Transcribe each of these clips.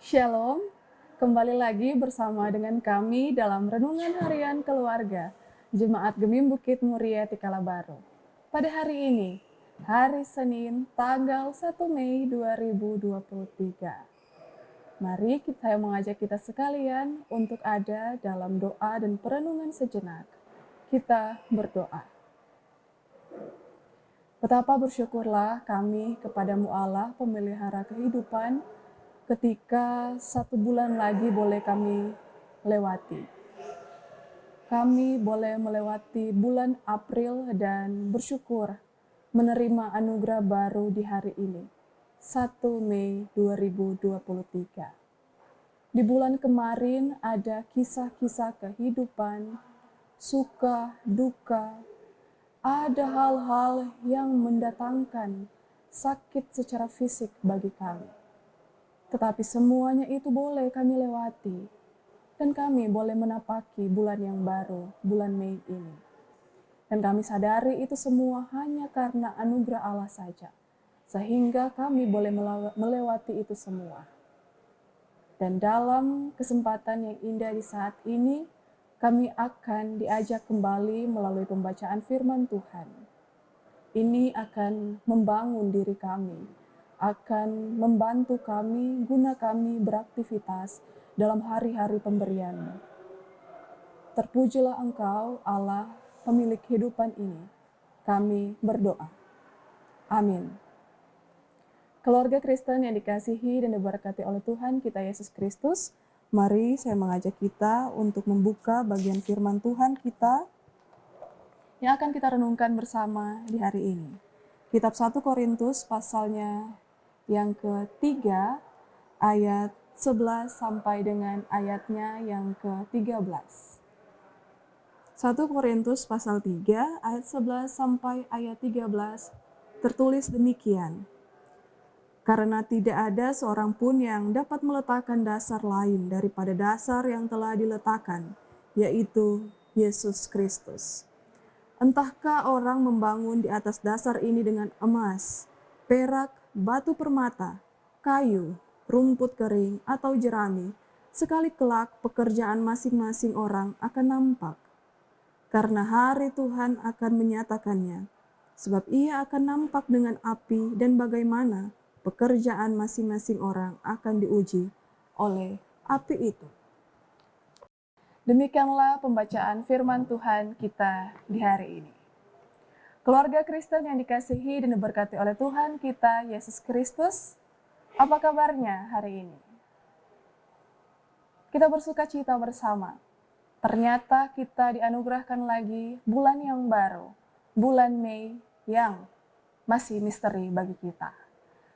Shalom, kembali lagi bersama dengan kami dalam Renungan Harian Keluarga, Jemaat Gemim Bukit Muria Tikala Baru. Pada hari ini, hari Senin, tanggal 1 Mei 2023. Mari saya mengajak kita sekalian untuk ada dalam doa dan perenungan sejenak. Kita berdoa. Betapa bersyukurlah kami kepadamu Allah, pemelihara kehidupan, ketika 1 bulan lagi boleh kami lewati. Kami boleh melewati bulan April dan bersyukur menerima anugerah baru di hari ini, 1 Mei 2023. Di bulan kemarin ada kisah-kisah kehidupan, suka, duka, ada hal-hal yang mendatangkan sakit secara fisik bagi kami. Tetapi semuanya itu boleh kami lewati, dan kami boleh menapaki bulan yang baru, bulan Mei ini. Dan kami sadari itu semua hanya karena anugerah Allah saja, sehingga kami boleh melewati itu semua. Dan dalam kesempatan yang indah di saat ini, kami akan diajak kembali melalui pembacaan firman Tuhan. Ini akan membangun diri kami, akan membantu kami, guna kami beraktivitas dalam hari-hari pemberian-Mu. Terpujilah Engkau, Allah, pemilik kehidupan ini. Kami berdoa. Amin. Keluarga Kristen yang dikasihi dan diberkati oleh Tuhan kita Yesus Kristus, mari saya mengajak kita untuk membuka bagian firman Tuhan kita yang akan kita renungkan bersama di hari ini. Kitab 1 Korintus pasalnya yang ketiga, ayat 11 sampai dengan ayatnya yang ke-13. 1 Korintus pasal 3 ayat 11 sampai ayat 13 tertulis demikian. Karena tidak ada seorang pun yang dapat meletakkan dasar lain daripada dasar yang telah diletakkan, yaitu Yesus Kristus. Entahkah orang membangun di atas dasar ini dengan emas, perak, batu permata, kayu, rumput kering, atau jerami, sekali kelak pekerjaan masing-masing orang akan nampak. Karena hari Tuhan akan menyatakannya, sebab ia akan nampak dengan api dan bagaimana pekerjaan masing-masing orang akan diuji oleh api itu. Demikianlah pembacaan firman Tuhan kita di hari ini. Keluarga Kristen yang dikasihi dan diberkati oleh Tuhan kita Yesus Kristus, apa kabarnya hari ini? Kita bersuka cita bersama. Ternyata kita dianugerahkan lagi bulan yang baru, bulan Mei yang masih misteri bagi kita.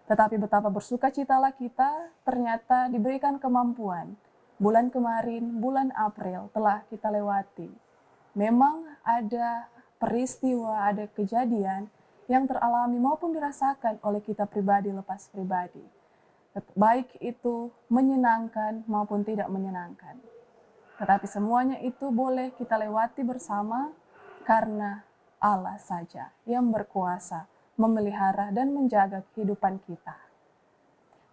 Tetapi betapa bersuka citalah kita ternyata diberikan kemampuan. Bulan kemarin, bulan April telah kita lewati. Memang ada peristiwa, ada kejadian yang teralami maupun dirasakan oleh kita pribadi lepas pribadi. Baik itu menyenangkan maupun tidak menyenangkan. Tetapi semuanya itu boleh kita lewati bersama karena Allah saja yang berkuasa memelihara dan menjaga kehidupan kita.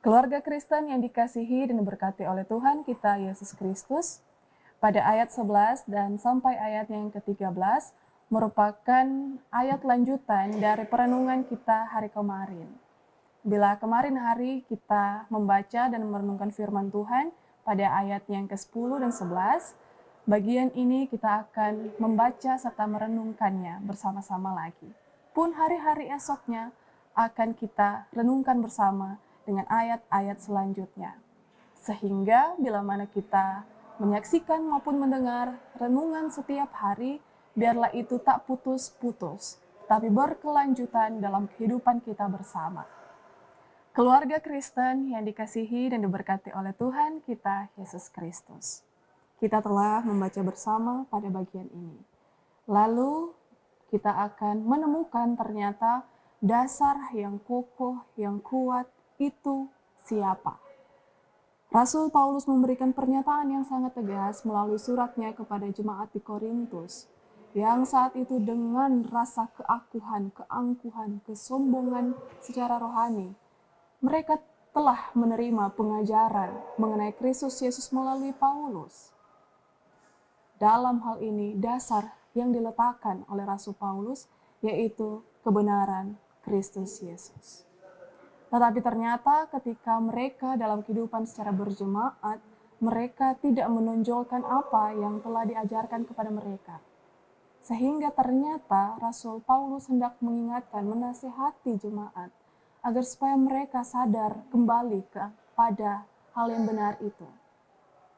Keluarga Kristen yang dikasihi dan diberkati oleh Tuhan kita Yesus Kristus, pada ayat 11 dan sampai ayatnya yang ke-13 merupakan ayat lanjutan dari perenungan kita hari kemarin. Bila kemarin hari kita membaca dan merenungkan firman Tuhan pada ayat yang ke-10 dan 11, bagian ini kita akan membaca serta merenungkannya bersama-sama lagi. Pun hari-hari esoknya akan kita renungkan bersama dengan ayat-ayat selanjutnya. Sehingga bila mana kita menyaksikan maupun mendengar renungan setiap hari, biarlah itu tak putus-putus, tapi berkelanjutan dalam kehidupan kita bersama. Keluarga Kristen yang dikasihi dan diberkati oleh Tuhan kita Yesus Kristus. Kita telah membaca bersama pada bagian ini. Lalu kita akan menemukan ternyata dasar yang kokoh, yang kuat itu siapa? Rasul Paulus memberikan pernyataan yang sangat tegas melalui suratnya kepada jemaat di Korintus, yang saat itu dengan rasa keakuhan, keangkuhan, kesombongan secara rohani, mereka telah menerima pengajaran mengenai Kristus Yesus melalui Paulus. Dalam hal ini, dasar yang diletakkan oleh Rasul Paulus yaitu kebenaran Kristus Yesus. Tetapi ternyata ketika mereka dalam kehidupan secara berjemaat, mereka tidak menonjolkan apa yang telah diajarkan kepada mereka. Sehingga ternyata Rasul Paulus hendak mengingatkan, menasihati jemaat, agar supaya mereka sadar kembali kepada hal yang benar itu.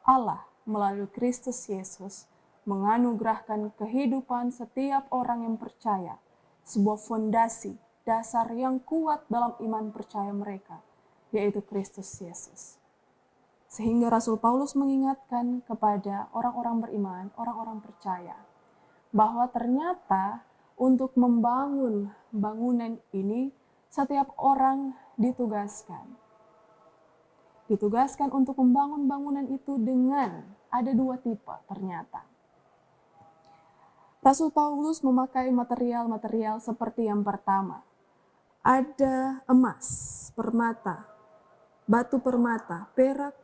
Allah melalui Kristus Yesus menganugerahkan kehidupan setiap orang yang percaya, sebuah fondasi dasar yang kuat dalam iman percaya mereka, yaitu Kristus Yesus. Sehingga Rasul Paulus mengingatkan kepada orang-orang beriman, orang-orang percaya, bahwa ternyata untuk membangun bangunan ini, setiap orang ditugaskan. Ditugaskan untuk membangun bangunan itu dengan ada dua tipe ternyata. Rasul Paulus memakai material-material seperti yang pertama. Ada emas, permata, batu permata, perak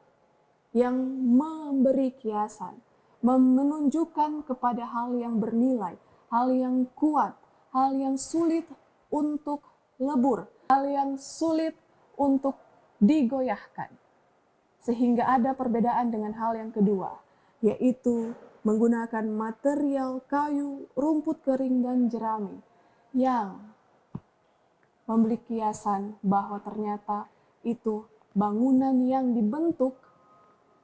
yang memberi kiasan, menunjukkan kepada hal yang bernilai, hal yang kuat, hal yang sulit untuk lebur, hal yang sulit untuk digoyahkan. Sehingga ada perbedaan dengan hal yang kedua, yaitu menggunakan material kayu, rumput kering, dan jerami yang memberi kiasan bahwa ternyata itu bangunan yang dibentuk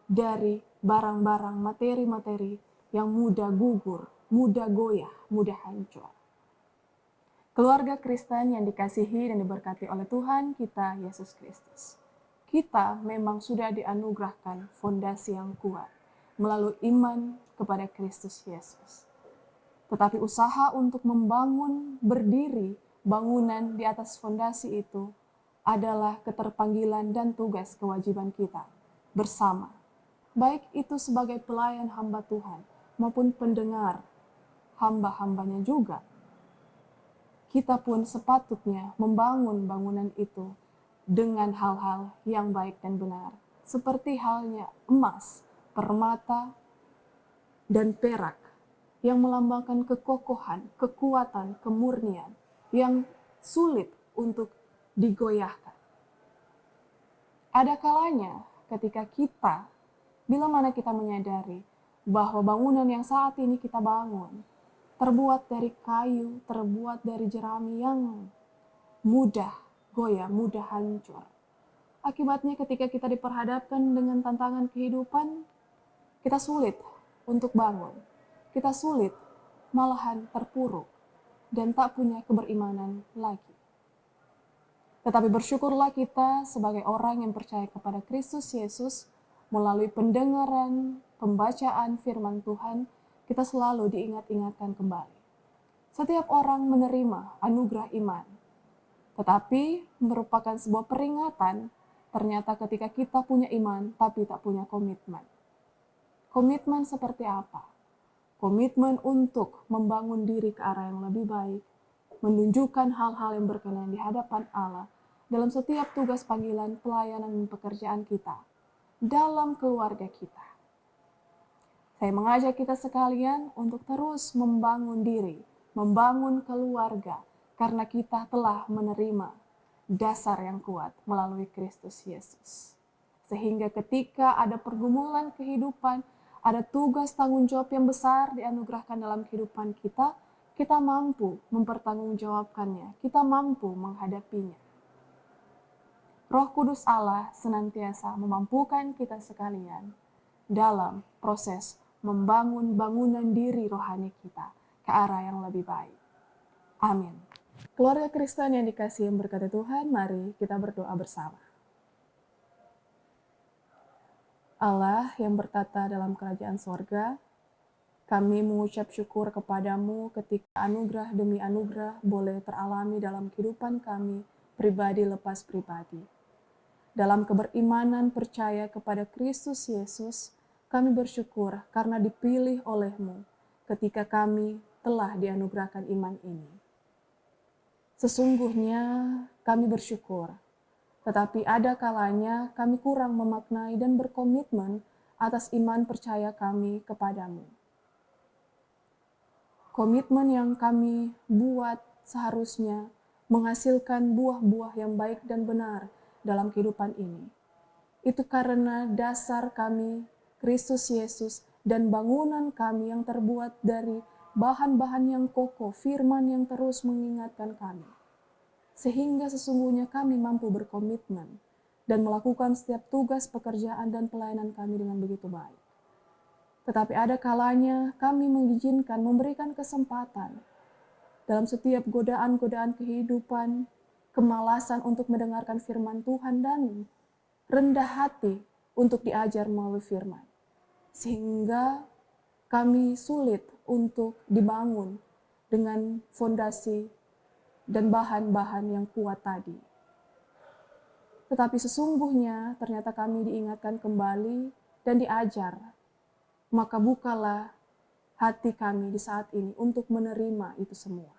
dari barang-barang materi-materi yang mudah gugur, mudah goyah, mudah hancur. Keluarga Kristen yang dikasihi dan diberkati oleh Tuhan kita Yesus Kristus. Kita memang sudah dianugerahkan fondasi yang kuat melalui iman kepada Kristus Yesus. Tetapi usaha untuk membangun berdiri bangunan di atas fondasi itu adalah keterpanggilan dan tugas kewajiban kita bersama. Baik itu sebagai pelayan hamba Tuhan maupun pendengar hamba-hambanya juga. Kita pun sepatutnya membangun bangunan itu dengan hal-hal yang baik dan benar. Seperti halnya emas, permata, dan perak yang melambangkan kekokohan, kekuatan, kemurnian yang sulit untuk digoyahkan. Ada kalanya ketika kita, bila mana kita menyadari bahwa bangunan yang saat ini kita bangun terbuat dari kayu, terbuat dari jerami yang mudah goyah, mudah hancur. Akibatnya ketika kita diperhadapkan dengan tantangan kehidupan, kita sulit untuk bangun. Kita sulit, malahan terpuruk, dan tak punya keberimanan lagi. Tetapi bersyukurlah kita sebagai orang yang percaya kepada Kristus Yesus, melalui pendengaran, pembacaan firman Tuhan, kita selalu diingat-ingatkan kembali. Setiap orang menerima anugerah iman, tetapi merupakan sebuah peringatan ternyata ketika kita punya iman tapi tak punya komitmen. Komitmen seperti apa? Komitmen untuk membangun diri ke arah yang lebih baik, menunjukkan hal-hal yang berkenan di hadapan Allah dalam setiap tugas panggilan, pelayanan, dan pekerjaan kita, dalam keluarga kita. Saya mengajak kita sekalian untuk terus membangun diri, membangun keluarga, karena kita telah menerima dasar yang kuat melalui Kristus Yesus. Sehingga ketika ada pergumulan kehidupan, ada tugas tanggung jawab yang besar dianugerahkan dalam kehidupan kita, kita mampu mempertanggungjawabkannya, kita mampu menghadapinya. Roh Kudus Allah senantiasa memampukan kita sekalian dalam proses membangun bangunan diri rohani kita ke arah yang lebih baik. Amin. Keluarga Kristen yang dikasihi berkati Tuhan, mari kita berdoa bersama. Allah yang bertata dalam kerajaan sorga, kami mengucap syukur kepadamu ketika anugerah demi anugerah boleh teralami dalam kehidupan kami, pribadi lepas pribadi. Dalam keberimanan percaya kepada Kristus Yesus, kami bersyukur karena dipilih oleh-Mu ketika kami telah dianugerahkan iman ini. Sesungguhnya kami bersyukur Tetapi ada kalanya kami kurang memaknai dan berkomitmen atas iman percaya kami kepadamu. Komitmen yang kami buat seharusnya menghasilkan buah-buah yang baik dan benar dalam kehidupan ini. Itu karena dasar kami, Kristus Yesus, dan bangunan kami yang terbuat dari bahan-bahan yang kokoh, firman yang terus mengingatkan kami. Sehingga sesungguhnya kami mampu berkomitmen dan melakukan setiap tugas pekerjaan dan pelayanan kami dengan begitu baik. Tetapi ada kalanya kami mengizinkan, memberikan kesempatan dalam setiap godaan-godaan kehidupan, kemalasan untuk mendengarkan firman Tuhan, dan rendah hati untuk diajar melalui firman. Sehingga kami sulit untuk dibangun dengan fondasi dan bahan-bahan yang kuat tadi. Tetapi sesungguhnya ternyata kami diingatkan kembali dan diajar. Maka bukalah hati kami di saat ini untuk menerima itu semua.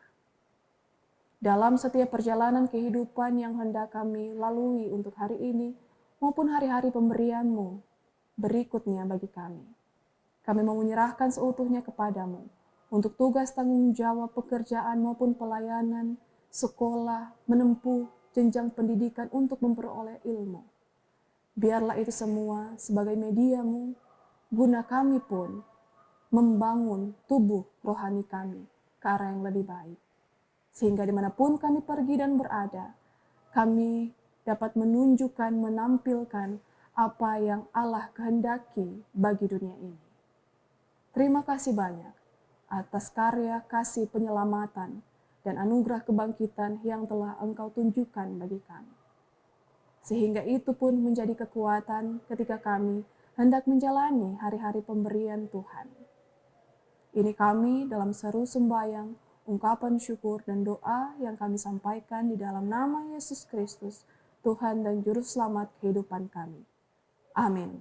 Dalam setiap perjalanan kehidupan yang hendak kami lalui untuk hari ini, maupun hari-hari pemberian-Mu berikutnya bagi kami. Kami mau menyerahkan seutuhnya kepadamu untuk tugas tanggung jawab pekerjaan maupun pelayanan, sekolah, menempuh jenjang pendidikan untuk memperoleh ilmu. Biarlah itu semua sebagai mediamu, guna kami pun membangun tubuh rohani kami ke arah yang lebih baik. Sehingga dimanapun kami pergi dan berada, kami dapat menunjukkan, menampilkan apa yang Allah kehendaki bagi dunia ini. Terima kasih banyak atas karya kasih penyelamatan dan anugerah kebangkitan yang telah Engkau tunjukkan bagi kami. Sehingga itu pun menjadi kekuatan ketika kami hendak menjalani hari-hari pemberian Tuhan. Ini kami dalam seru sembahyang, ungkapan syukur dan doa yang kami sampaikan di dalam nama Yesus Kristus, Tuhan dan Juru Selamat kehidupan kami. Amin.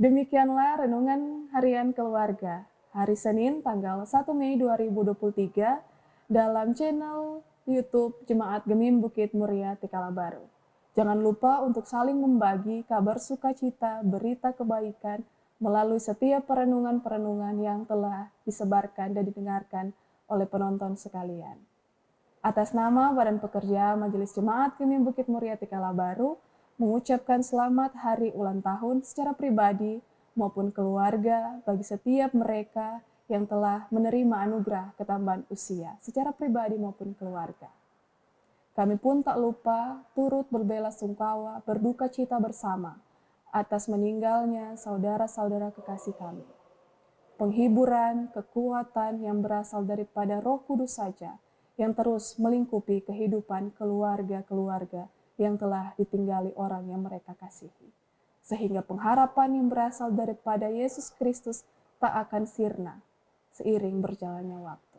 Demikianlah renungan harian keluarga hari Senin tanggal 1 Mei 2023 dalam channel YouTube Jemaat Gemim Bukit Muria Tikala Baru. Jangan lupa untuk saling membagi kabar sukacita, berita kebaikan melalui setiap perenungan-perenungan yang telah disebarkan dan didengarkan oleh penonton sekalian. Atas nama Badan Pekerja Majelis Jemaat Gemim Bukit Muria Tikala Baru, mengucapkan selamat hari ulang tahun secara pribadi maupun keluarga bagi setiap mereka yang telah menerima anugerah ketambahan usia secara pribadi maupun keluarga. Kami pun tak lupa turut berbelasungkawa, berduka cita bersama atas meninggalnya saudara-saudara kekasih kami. Penghiburan, kekuatan yang berasal daripada Roh Kudus saja yang terus melingkupi kehidupan keluarga-keluarga yang telah ditinggali orang yang mereka kasihi. Sehingga pengharapan yang berasal daripada Yesus Kristus tak akan sirna seiring berjalannya waktu.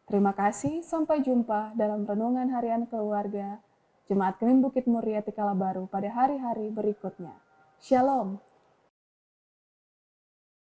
Terima kasih, sampai jumpa dalam renungan harian keluarga Jemaat Gemim Bukit Muria Tikala Baru pada hari-hari berikutnya. Shalom.